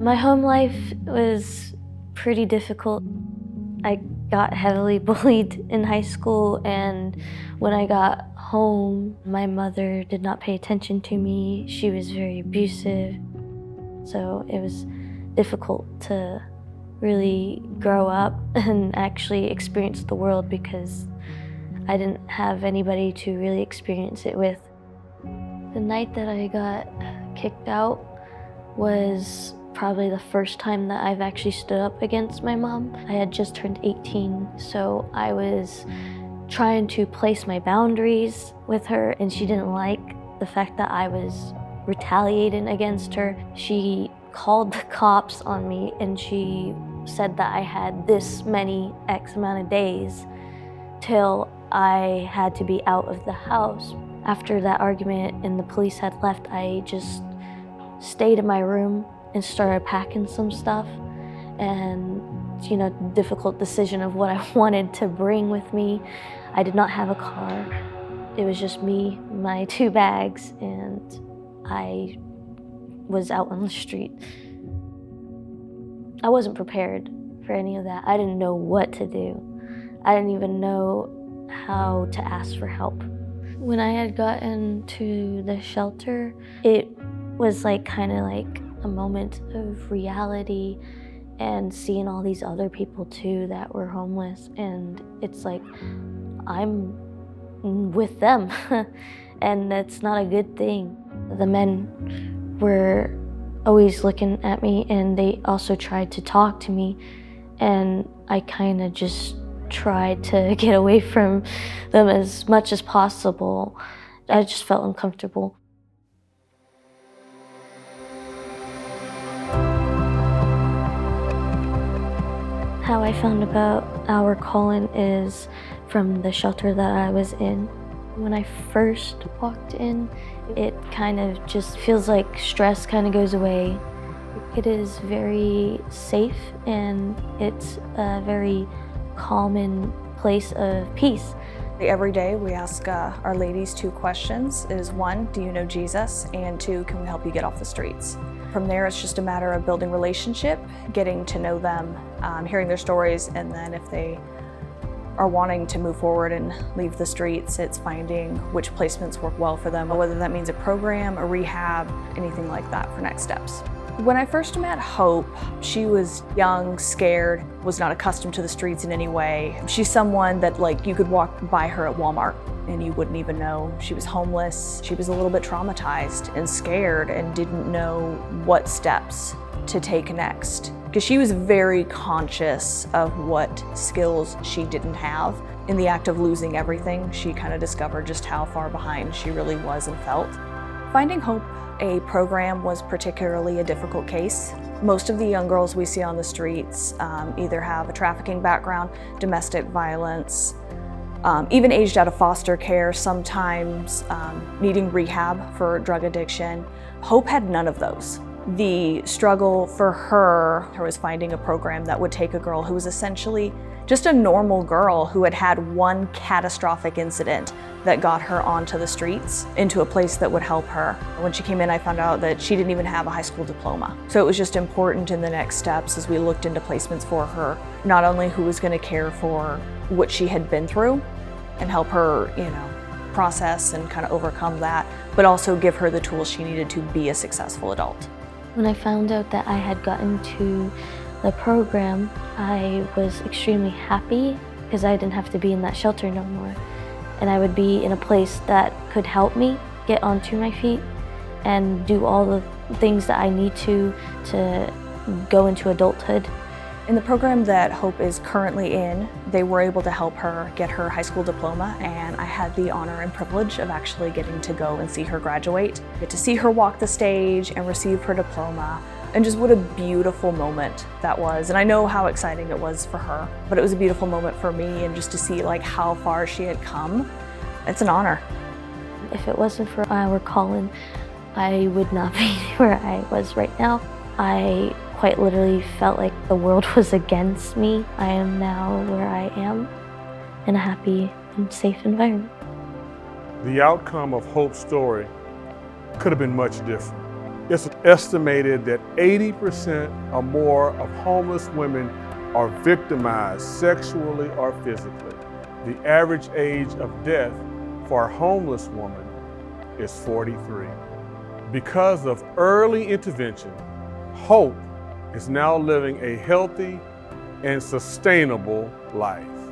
My home life was pretty difficult. I got heavily bullied in high school, and when I got home, my mother did not pay attention to me. She was very abusive, so it was difficult to really grow up and actually experience the world because I didn't have anybody to really experience it with. The night that I got kicked out was probably the first time that I've actually stood up against my mom. I had just turned 18, so I was trying to place my boundaries with her, and she didn't like the fact that I was retaliating against her. She called the cops on me, and she said that I had this many X amount of days till I had to be out of the house. After that argument and the police had left, I just stayed in my room and started packing some stuff, and difficult decision of what I wanted to bring with me. I did not have a car. It was just me, my 2 bags, and I was out on the street. I wasn't prepared for any of that. I didn't know what to do. I didn't even know how to ask for help. When I had gotten to the shelter, it was kind of like a moment of reality and seeing all these other people too that were homeless, and it's like I'm with them and that's not a good thing. The men were always looking at me, and they also tried to talk to me, and I kind of just tried to get away from them as much as possible. I just felt uncomfortable. How I found about OurCalling is from the shelter that I was in. When I first walked in, it kind of just feels like stress kind of goes away. It is very safe, and it's a very calming place of peace. Every day we ask our ladies 2 questions. Is 1, do you know Jesus? And 2, can we help you get off the streets? From there, it's just a matter of building relationship, getting to know them, hearing their stories, and then if they are wanting to move forward and leave the streets, it's finding which placements work well for them, whether that means a program, a rehab, anything like that for next steps. When I first met Hope, she was young, scared, was not accustomed to the streets in any way. She's someone that you could walk by her at Walmart and you wouldn't even know she was homeless. She was a little bit traumatized and scared and didn't know what steps to take next, because she was very conscious of what skills she didn't have. In the act of losing everything, she kind of discovered just how far behind she really was and felt. Finding Hope a program was particularly a difficult case. Most of the young girls we see on the streets either have a trafficking background, domestic violence, even aged out of foster care, sometimes needing rehab for drug addiction. Hope had none of those. The struggle for her was finding a program that would take a girl who was essentially just a normal girl who had had one catastrophic incident that got her onto the streets into a place that would help her. When she came in, I found out that she didn't even have a high school diploma. So it was just important in the next steps as we looked into placements for her, not only who was going to care for what she had been through and help her, process and kind of overcome that, but also give her the tools she needed to be a successful adult. When I found out that I had gotten to the program, I was extremely happy because I didn't have to be in that shelter no more. And I would be in a place that could help me get onto my feet and do all the things that I need to go into adulthood. In the program that Hope is currently in, they were able to help her get her high school diploma, and I had the honor and privilege of actually getting to go and see her graduate, get to see her walk the stage and receive her diploma. And just what a beautiful moment that was. And I know how exciting it was for her, but it was a beautiful moment for me, and just to see how far she had come. It's an honor. If it wasn't for OurCalling, I would not be where I was right now. I quite literally felt like the world was against me. I am now where I am in a happy and safe environment. The outcome of Hope's story could have been much different. It's estimated that 80% or more of homeless women are victimized sexually or physically. The average age of death for a homeless woman is 43. Because of early intervention, Hope is now living a healthy and sustainable life.